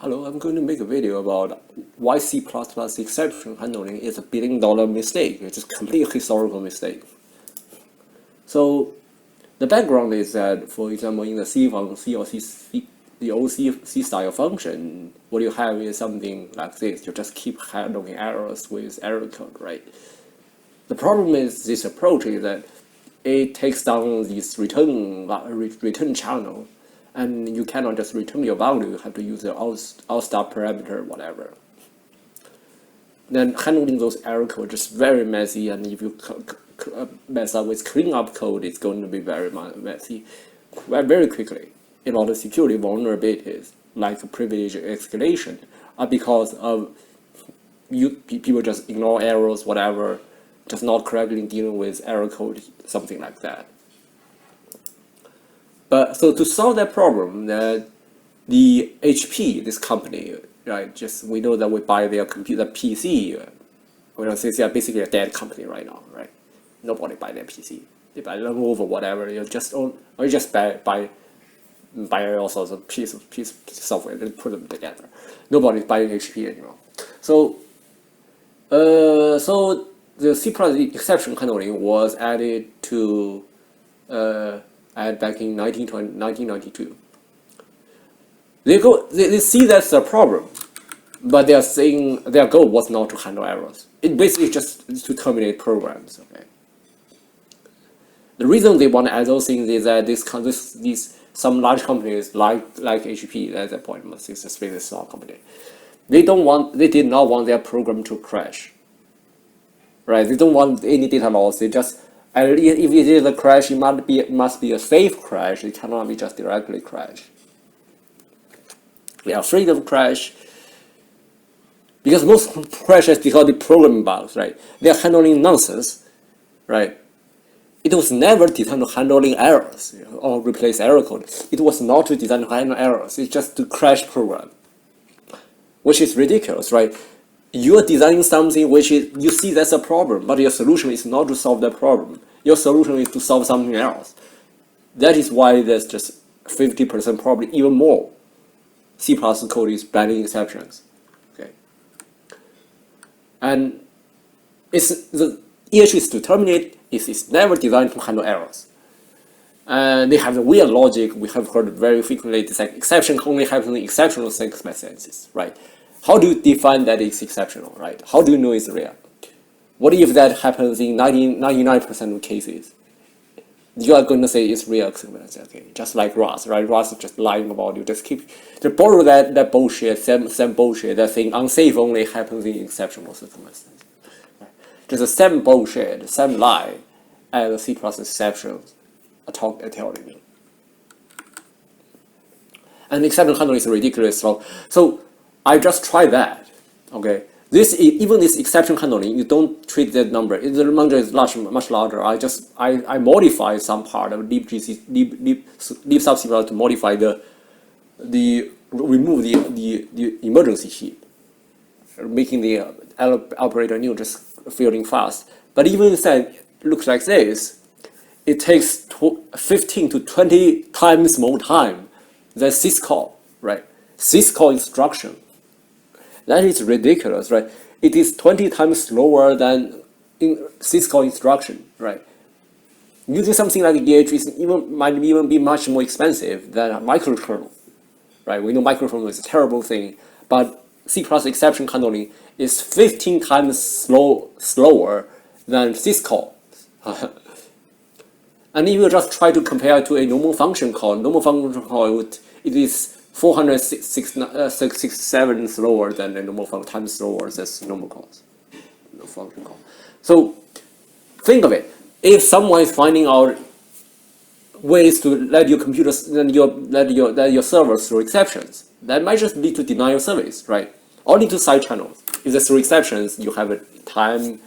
Hello, I'm going to make a video about why C++ exception handling is $1 billion mistake. It's a complete historical mistake. So the background is that, for example, in the C function, or the old C style function, what you have is something like this. You just keep handling errors with error code, right? The problem is this approach is that it takes down this return channel, and you cannot just return your value. You have to use the outstop parameter, whatever. Then handling those error code is very messy, and if you mess up with cleanup code, it's going to be very messy very quickly. A lot of security vulnerabilities, like privilege escalation, are because of people just ignore errors, whatever, just not correctly dealing with error code, something like that. But so to solve that problem, the HP, this company, right? Just we know that we buy their computer PC. We don't say they are basically a dead company right now, right? Nobody buy their PC. They buy Lenovo, whatever. You just own, or you just buy all sorts of piece of software and put them together. Nobody's buying HP anymore. So so the C+ exception handling was added to back in 1992. They see that's a problem, but they are saying their goal was not to handle errors. It basically just to terminate programs. Okay. The reason they want to add those things is that some large companies like HP at that point, it's a really small company. They did not want their program to crash. Right? They don't want any data loss. They just, if it is a crash, it must be a safe crash. It cannot be just directly crash. They are afraid of crash because most crashes because the program bugs, right? They are handling nonsense, right? It was never designed to handling errors, or replace error code. It was not to design to handle errors. It's just to crash program, which is ridiculous, right? You are designing something which is, you see that's a problem, but your solution is not to solve that problem. Your solution is to solve something else. That is why there's just 50%, probably even more, C++ code is banning exceptions. Okay, and the issue is to terminate. It's never designed to handle errors. And they have the weird logic we have heard very frequently. It's like exception only happens in exceptional circumstances, right? How do you define that it's exceptional, right? How do you know it's real? What if that happens in 99% of cases? You are going to say it's real circumstances, okay? Just like Ross, right? Ross is just lying about you. Just borrow that bullshit, same bullshit, that thing unsafe only happens in exceptional circumstances. Right? Just the same bullshit, same lie, as C+ exceptions are telling you. And exception handling is ridiculous. So I just tried that. Okay, even this exception handling, you don't treat that number. The number is much larger. I modify some part of libsubc to modify remove the emergency heap, making the operator new just failing fast. But even if that looks like this, it takes 15 to 20 times more time than syscall, right? Syscall instruction. That is ridiculous, right? It is 20 times slower than in syscall instruction, right? Using something like EH might even be much more expensive than a microkernel, right? We know microkernel is a terrible thing, but C+ exception handling is 15 times slower than syscall. And if you just try to compare to a normal function call, it is 467 slower than a normal function, times slower than normal calls. No function call. So think of it. If someone is finding out ways to let your computers, let your servers through exceptions, that might just lead to denial service, right? Or lead to side channels. If there's through exceptions, you have a time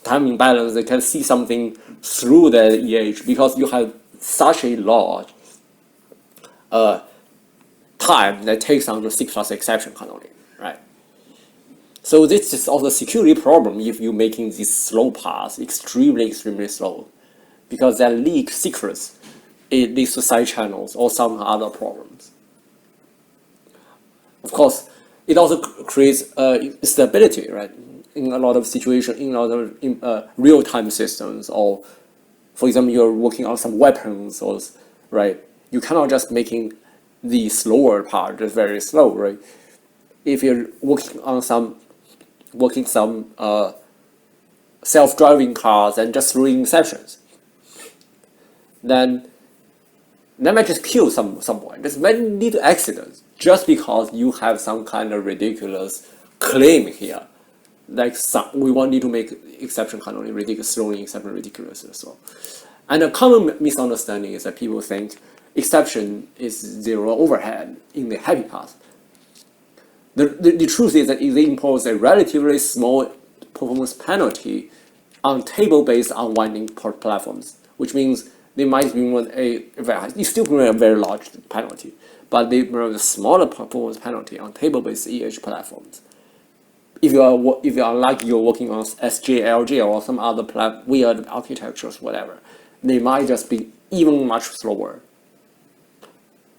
imbalance. They can see something through the EH because you have such a large time that takes on the C+ exception handling, right? So this is also a security problem if you're making this slow path extremely slow, because that leak secrets, it leads to side channels or some other problems. Of course, it also creates stability, right? In a lot of situations, in a lot of real-time systems, or for example, you're working on some weapons, or right, you cannot just making the slower part just very slow, right? If you're working on some self-driving cars and just throwing exceptions, then that might just kill someone. This might lead to accidents just because you have some kind of ridiculous claim here. Like we want you to make exception handling ridiculous, throwing exception ridiculous as well. And a common misunderstanding is that people think exception is zero overhead in the happy path. The truth is that they impose a relatively small performance penalty on table-based unwinding platforms, which means they might bring you still bring a very large penalty, but they bring a smaller performance penalty on table-based EH platforms. If you are like you're working on SJ, or some other weird architectures, whatever, they might just be even much slower.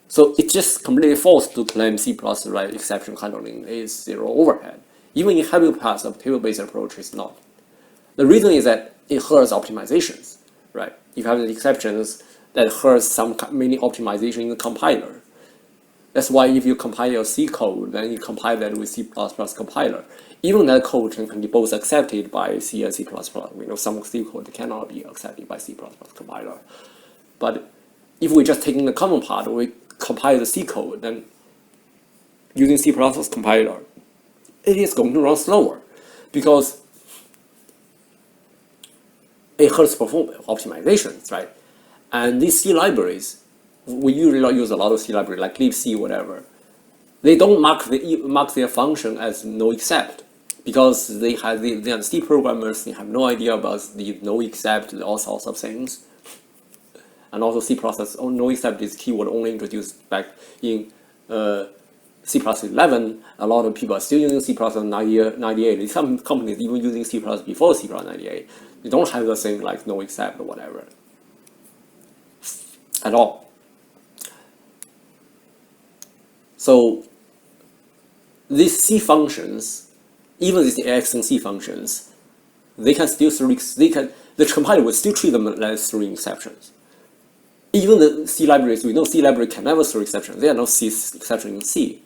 So it's just completely false to claim C++ right exception handling is zero overhead. Even in happy paths, a table-based approach is not. The reason is that it hurts optimizations, right? You have the exceptions that hurts some mini optimization in the compiler. That's why if you compile your C code, then you compile that with C++ compiler. Even that code can be both accepted by C and C++. We know some C code cannot be accepted by C++ compiler. But if we just taking the common part, we compile the C code, then using C++ compiler, it is going to run slower because it hurts performance optimizations, right? And these C libraries, we usually use a lot of C libraries like libc, whatever. They don't mark their function as no except because they are C programmers. They have no idea about the no except, all sorts of things. And also C++ no except is keyword only introduced back in C++ 11. A lot of people are still using C++ 98. Some companies even using C++ before C++ 98. They don't have the thing like no except or whatever at all. So these C functions, even these AX and C functions, they can still the compiler will still treat them as throwing exceptions. Even the C libraries, we know C library can never throw exceptions. There are no C exception in C,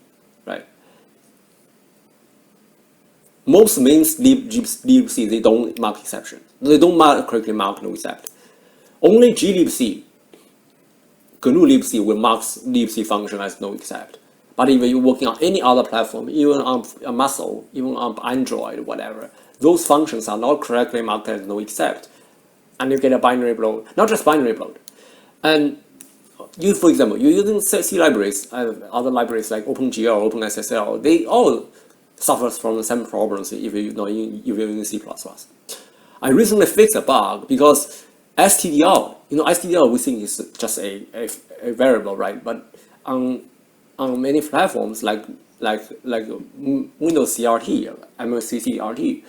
right? Most main libc, they don't mark exception. They don't correctly mark no except. Only glibc, GNU libc will mark libc function as no except. But if you're working on any other platform, even on a Muscle, even on Android, whatever, those functions are not correctly marked as no except. And you get a binary bloat, not just binary bloat. And you, for example, you're using C libraries, other libraries like OpenGL or OpenSSL, they all suffer from the same problems if you're using C++. I recently fixed a bug because stdr, stdr we think is just a variable, right? But on many platforms like Windows CRT, MLC CRT,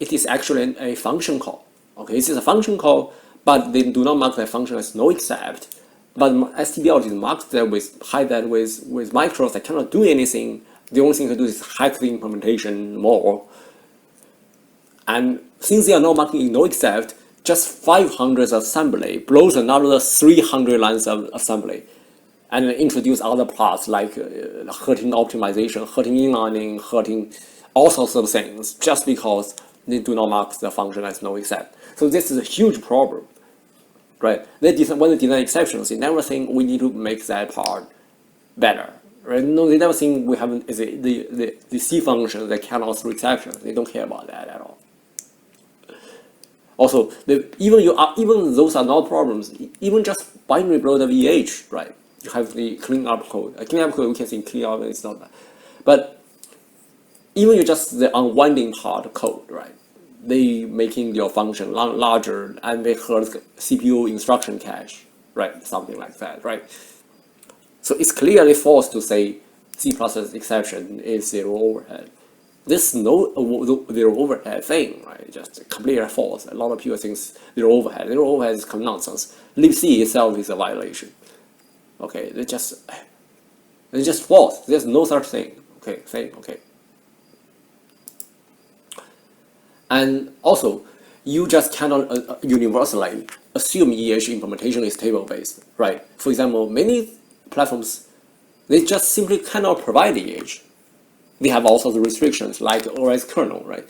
it is actually a function call. Okay, this is a function call, but they do not mark that function as no except. But stdr is marked that hide that with micros that cannot do anything. The only thing to do is hack the implementation more. And since they are not marking no except, just 500 assembly blows another 300 lines of assembly, and introduce other parts like hurting optimization, hurting inlining, hurting all sorts of things, just because they do not mark the function as no except. So this is a huge problem, right? When they design exceptions, they never think we need to make that part better, right? No, they never think we have the C function that cannot throw exceptions. They don't care about that at all. Also, even those are not problems. Even just binary bloat of EH, right? You have the cleanup code. A cleanup code we can say clean up, it's not bad. But even you just the unwinding part code, right? They making your function larger and they hurt CPU instruction cache, right? Something like that, right? So it's clearly false to say C++ exception is zero overhead. This no zero overhead thing, right? Just completely false. A lot of people think zero overhead. Zero overhead is nonsense. libc itself is a violation. Okay, they just It's just false. There's no such thing. Okay, same. Okay. And also, you just cannot universally assume EH implementation is table-based, right? For example, many platforms, they just simply cannot provide EH. They have all sorts of restrictions, like OS kernel, right?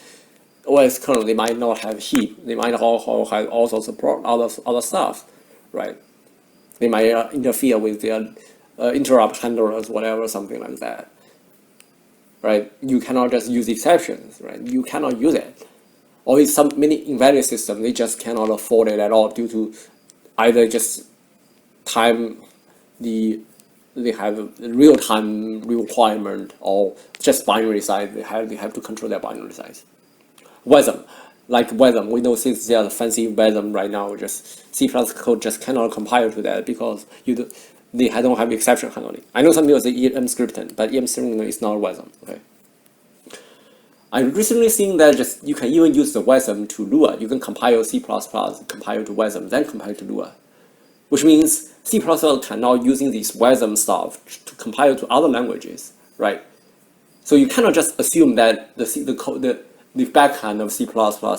OS kernel, they might not have heap. They might all have all sorts of other stuff, right? They might interfere with their interrupt handlers, whatever, something like that, right? You cannot just use exceptions, right? You cannot use it. Or in many embedded systems, they just cannot afford it at all due to either just time, they have real-time requirement, or just binary size. They have to control their binary size. WASM, like WASM, we know since there's a fancy WASM right now, just C+ code just cannot compile to that because they don't have exception handling. I know some people say EM scripting, but EM scripting is not WASM. Okay. I recently seen that just you can even use the WASM to Lua. You can compile C++, compile to WASM, then compile to Lua, which means C++ can now using this WASM stuff to compile to other languages, right? So you cannot just assume that the backhand of C++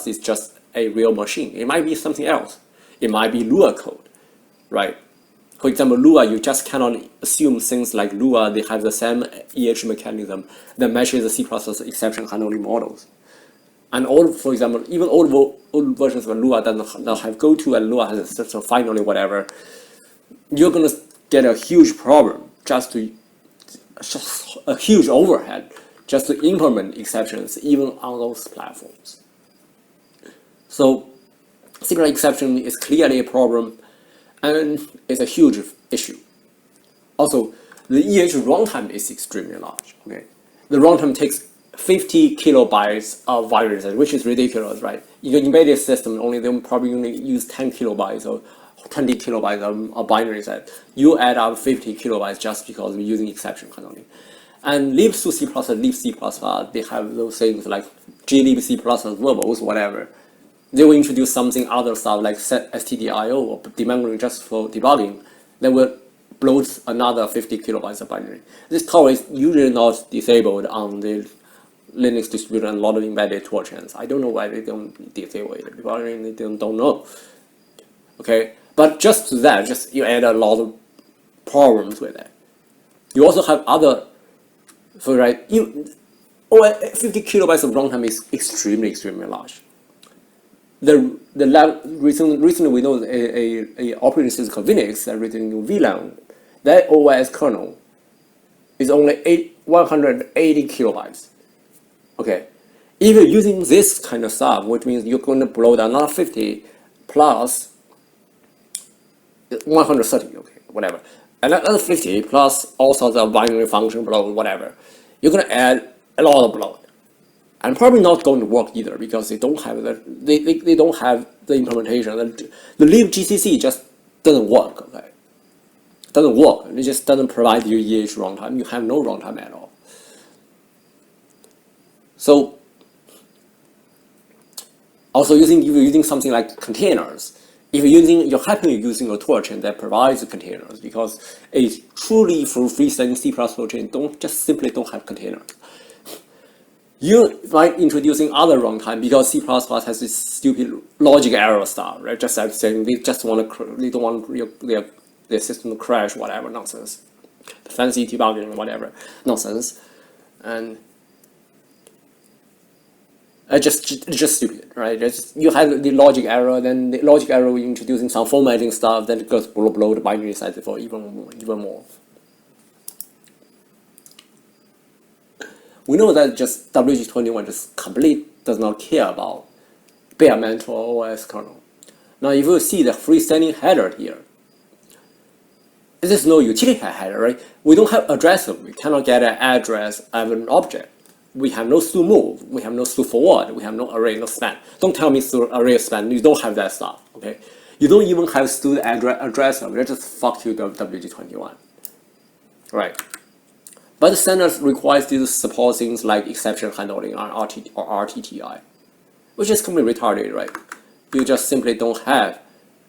is just a real machine. It might be something else. It might be Lua code, right? For example, Lua, you just cannot assume things like Lua, they have the same EH mechanism that matches the C++ exception handling models. And for example, even old versions of Lua that have goto and Lua has a system finally whatever, you're going to get a huge problem, just a huge overhead just to implement exceptions even on those platforms. So single exception is clearly a problem, and it's a huge issue. Also, the EH runtime is extremely large. Okay, the runtime takes 50 kilobytes of binary size, which is ridiculous, right? Your embedded system they'll probably only use 10 kilobytes or 20 kilobytes of binary size. You add up 50 kilobytes just because we're using exception handling. And libc C++, libc++, they have those things like glibc++ verbals, whatever. They will introduce something other stuff like stdio or demonger just for debugging. They will bloat another 50 kilobytes of binary. This code is usually not disabled on the Linux distribution and a lot of embedded tool chains. I don't know why they don't disable it. People really don't know. Okay, but just to that, just you add a lot of problems with it. You also have other, so right, 50 kilobytes of runtime is extremely large. Recently we know a operating system called Linux that written in VLAN, that OS kernel is only 180 kilobytes. Okay, if you're using this kind of stuff, which means you're going to blow down another 50 plus 130, okay, whatever, another 50 plus all sorts of binary function bloat, whatever, you're going to add a lot of bloat. And probably not going to work either because they don't have they don't have the implementation. The libgcc just doesn't work. Okay, doesn't work. It just doesn't provide you EH runtime. You have no runtime at all. So also if you're using something like containers, if you're happily using a tool chain that provides containers, because a truly freestanding C++ chain simply don't have containers. You might introducing other runtime because C++ has this stupid logic error stuff, right? Just like saying they don't want their system to crash, whatever nonsense, fancy debugging, whatever nonsense, and it's just stupid, right? You have the logic error, then the logic error introducing some formatting stuff, then it goes blow the binary size for even more. We know that just WG21 just completely does not care about bare metal OS kernel. Now, if you see the freestanding header here, this is no utility header, right? We don't have addressable. We cannot get an address of an object. We have no stu move. We have no stu forward. We have no array, no span. Don't tell me stu array span. You don't have that stuff. Okay? You don't even have stu addressable. They just fuck you the WG21, right? But the standard requires you to support things like exception handling or RTTI, which is completely retarded, right? You just simply don't have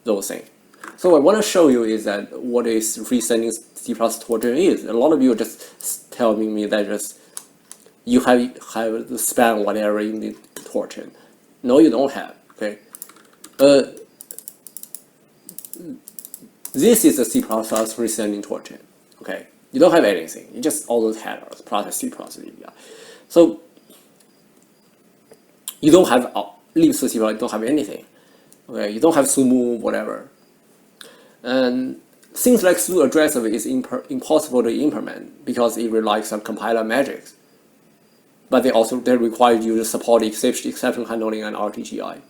those things. So what I want to show you is that what is freestanding C+ torsion is. A lot of you are just telling me that just you have the span whatever in the torsion. No, you don't have. Okay. This is a C++ freestanding torsion. Okay. You don't have anything. You just all those headers plus C plus API. So you don't have libc C++. You don't have anything. Okay. You don't have sudo whatever. And things like sudo addressable is impossible to implement because it relies on compiler magics. But they require you to support exception handling and RTGI.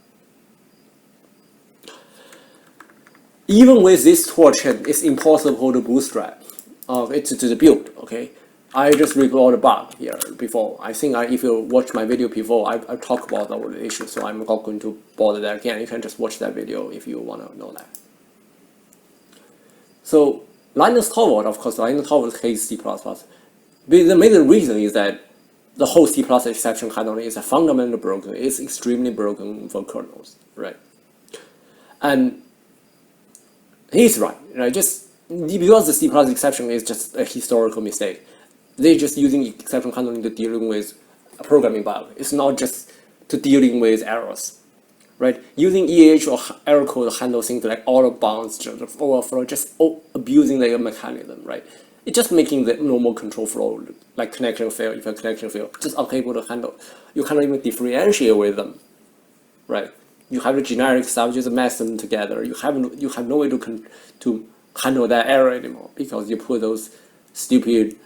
Even with this torsion, it's impossible to bootstrap. It's to the build. Okay, I just reported a bug here before. I think if you watch my video before, I talked about all the issues, so I'm not going to bother that again. You can just watch that video if you want to know that. So Linus Torvald, of course, Linus Torvald hates C++. But the main reason is that the whole C++ exception handling is fundamentally broken. It's extremely broken for kernels, right? And he's right, right? Just because the C++ exception is just a historical mistake. They're just using exception handling to dealing with a programming bug. It's not just to dealing with errors. Right, using EH or error code to handle things like out of bounds, just overflow, just abusing the mechanism, right? It's just making the normal control flow, like connection fail. If a connection fail, just unable to handle. You cannot even differentiate with them, right? You have the generic stuff, just mash them together. You have no way to handle that error anymore because you put those stupid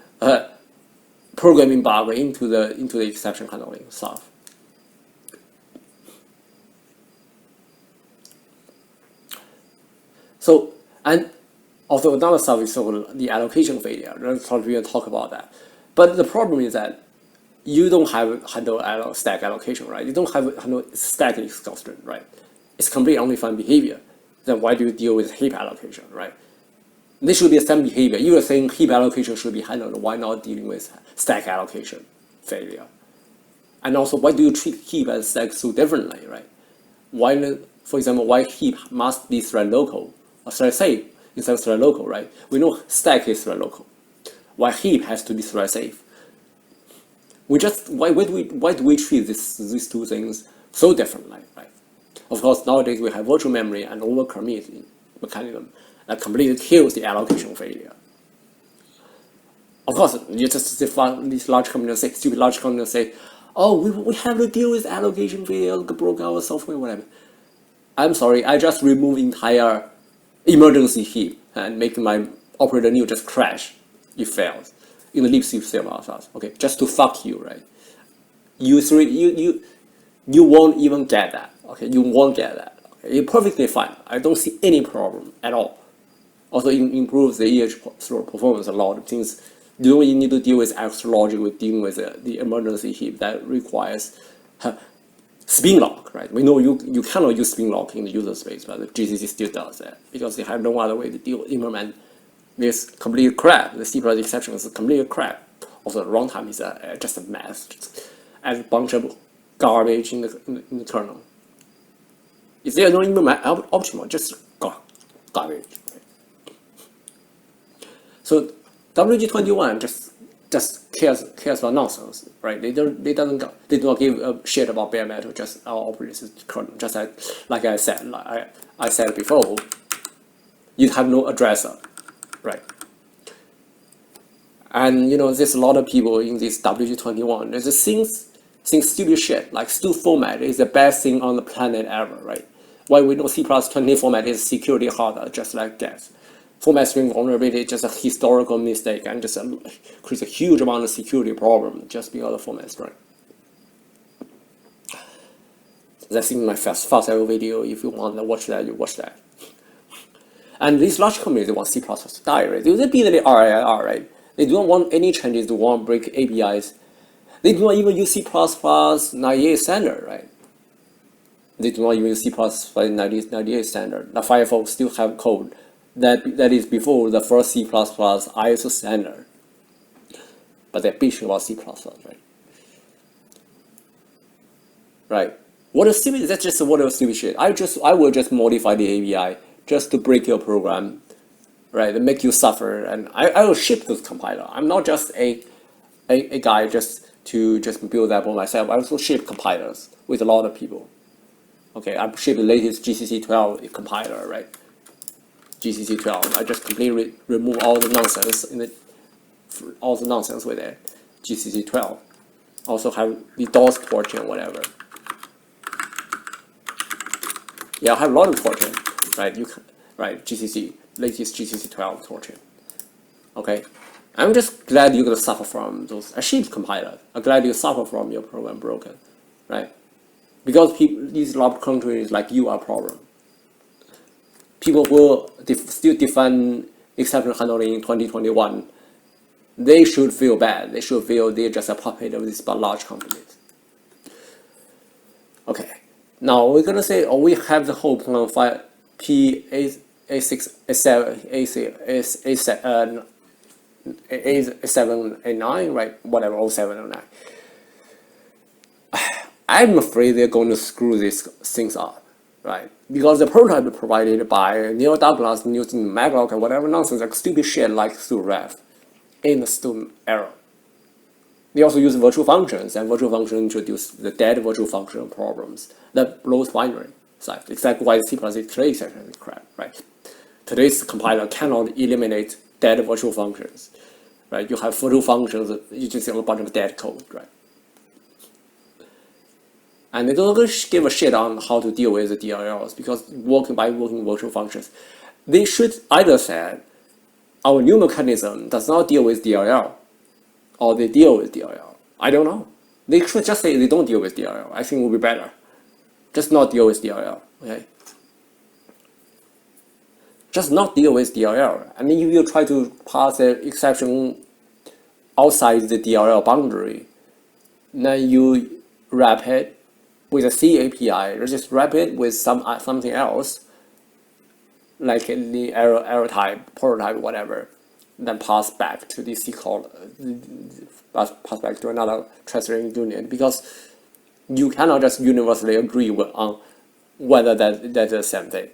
programming bug into the exception handling stuff. So, and also another stuff is the allocation failure. Let's talk about that. But the problem is that you don't have handle stack allocation, right? You don't have handle stack exhaustion, right? It's complete undefined behavior. Then why do you deal with heap allocation, right? This should be the same behavior. You are saying heap allocation should be handled. Why not dealing with stack allocation failure? And also, why do you treat heap and stack so differently, right? Why, for example, why heap must be thread local? Thread safe instead of thread local, right? We know stack is thread local. Why heap has to be thread safe? Why do we treat these two things so differently, right? Of course, nowadays we have virtual memory and overcommit mechanism that completely kills the allocation failure. Of course, you just these large companies say, stupid large companies say, oh, we have to deal with allocation failure, broke our software, whatever. I'm sorry, I just remove entire emergency heap and make my operator new just crash. It fails in the libc C++. Okay, just to fuck you, right? You won't even get that. Okay, you won't get that. Okay? You're perfectly fine. I don't see any problem at all. Also, it improves the EH performance a lot since you don't need to deal with extra logic with dealing with the emergency heap that requires spin lock, right? We know you cannot use spin lock in the user space, but the GCC still does that because they have no other way to implement this complete crap. The C+ exception is complete crap. Also, the runtime is just a mess, just a bunch of garbage in the kernel. If they are not even optimal, just garbage. Right? So WG21 just cares about nonsense, right? They do not give a shit about bare metal, just our operating kernel. Just like I said before, you have no addresser, right? And there's a lot of people in this WG21. There's just things stupid shit like stu format is the best thing on the planet ever, right? Why we know C++ format is security harder, just like that. Format string vulnerability is just a historical mistake and just creates a huge amount of security problem just because of format string. That's in my fast video. If you want to watch that, you watch that. And these large companies, they want C++ to die, right? They build the RIR, right? They don't want any changes. They want to break APIs. They do not even use C++ 98 standard, right? They do not even use C++ 98 standard. The Firefox still have code that is before the first C++ ISO standard. But they're bitching about C++, right? Right. What a stupid, that's just what a stupid shit. I will just modify the API just to break your program, right? And make you suffer, and I will ship this compiler. I'm not just a guy just to build that by myself. I also ship compilers with a lot of people. Okay, I ship the latest GCC 12 compiler, right? GCC 12. I just completely remove all the nonsense with it. GCC 12. Also have the DOS portion, whatever. Yeah, I have a lot of portion, right? GCC, latest GCC 12 portion. Okay, I'm just glad you're gonna suffer from those cheap compilers. I'm glad you suffer from your program broken, right? Because these large countries like you are a problem. People who still defend exception handling in 2021, they should feel bad. They should feel they're just a puppet of these large companies. Okay, now we're gonna say, we have the whole plan file A6, A7, A7, A7, A9, right? Whatever, 07, 09. I'm afraid they're going to screw these things up, right? Because the prototype provided by Neil Douglas using Maglock and whatever nonsense, like stupid shit like StuRef in the student error. They also use virtual functions, and virtual functions introduce the dead virtual function problems that blows binary side. Exactly why C++ today is crap, right? Today's compiler cannot eliminate dead virtual functions, right? You have virtual functions, you just have a bunch of dead code, right? And they don't give a shit on how to deal with the DLLs, because working virtual functions, they should either say our new mechanism does not deal with DLL, or they deal with DLL. I don't know. They should just say they don't deal with DLL. I think it would be better. Just not deal with DLL. Okay. Just not deal with DLL. And then if you try to pass an exception outside the DLL boundary, then you wrap it with a C API, or just wrap it with something else, like the error type, prototype, whatever, then pass back to the C call, pass back to another transferring unit, because you cannot just universally agree on whether that's the same thing.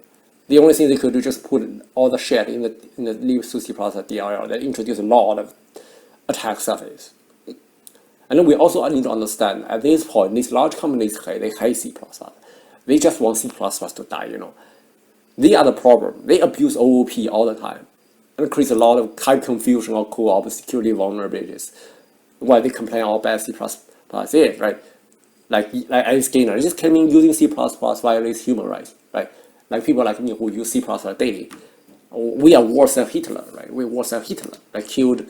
The only thing they could do is just put all the shit in the leave to C++ DLL that introduce a lot of attack surface. And then we also need to understand, at this point, these large companies, they hate C++. They just want C++ to die, you know. They are the problem. They abuse OOP all the time. And it creates a lot of type confusion or co-op security vulnerabilities. Why they complain how bad C++ is, right? Like Alice Gaynor, just claiming using C++ violates human rights, right? Like people like me who use C++ daily. We are worse than Hitler, right? We're worse than Hitler. Like killed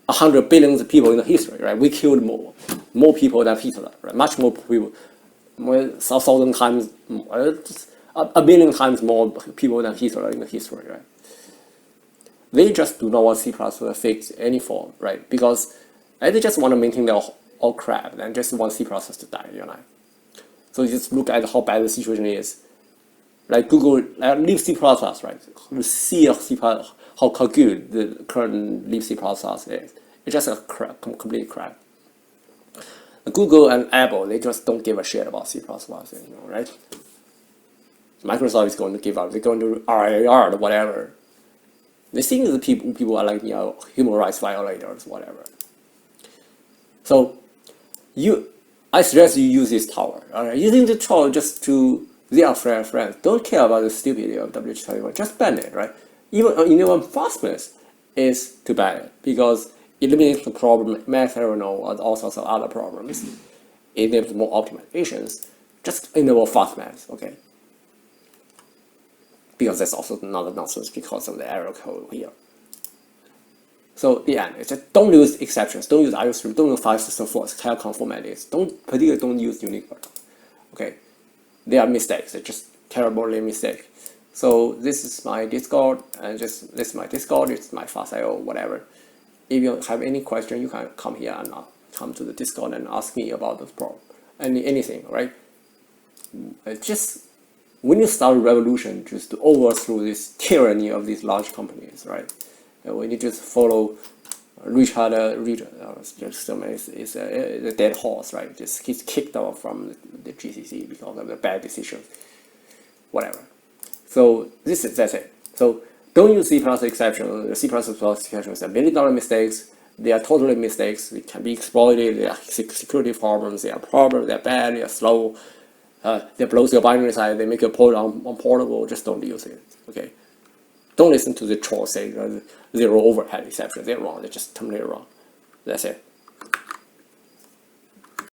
100 billion people in the history, right? We killed more people than Hitler, right? Much more people, 1,000 times, a million times more people than Hitler in the history, right? They just do not want C++ to fix any form, right? Because they just want to maintain their all crap and just want C++ to die, you know. So just look at how bad the situation is. Like Google, leave C++, right? We see how good the current leave C++ is. It's just a crap, complete crap. Google and Apple, they just don't give a shit about C++, you know, right? Microsoft is going to give up. They're going to RAR or whatever. They think the people are like, you know, human rights violators, whatever. So I suggest you use this tower. All right, using the tower just to their friends. Don't care about the stupidity of WH21. Just ban it, right? Even fastness is to ban it, because it eliminates the problem, math error, and all sorts of other problems. It enables more optimizations. Just enable fast math, okay? Because that's also another nonsense because of the error code here. So the end is just don't use exceptions, don't use iostream, don't use filesystem force, charconv formats. Particularly don't use unique program. Okay, they are mistakes. They're just terribly mistake. So this is my Discord, and this is my Discord. It's my fast.io, whatever. If you have any question, you can come here and come to the Discord and ask me about this problem, anything, right? Just when you start a revolution, just to overthrow this tyranny of these large companies, right? When you just follow Richard, just is a dead horse, right? Just he's kicked out from the GCC because of the bad decisions, whatever. So that's it. So don't use C++ exception. The C++ exceptions are $1 million mistakes. They are totally mistakes. They can be exploited. They are security problems. They are problems. They are bad. They are slow. They blows your binary size. They make your port unportable. Just don't use it. Okay. Don't listen to the troll saying zero overhead exception. They're wrong. They're just totally wrong. That's it.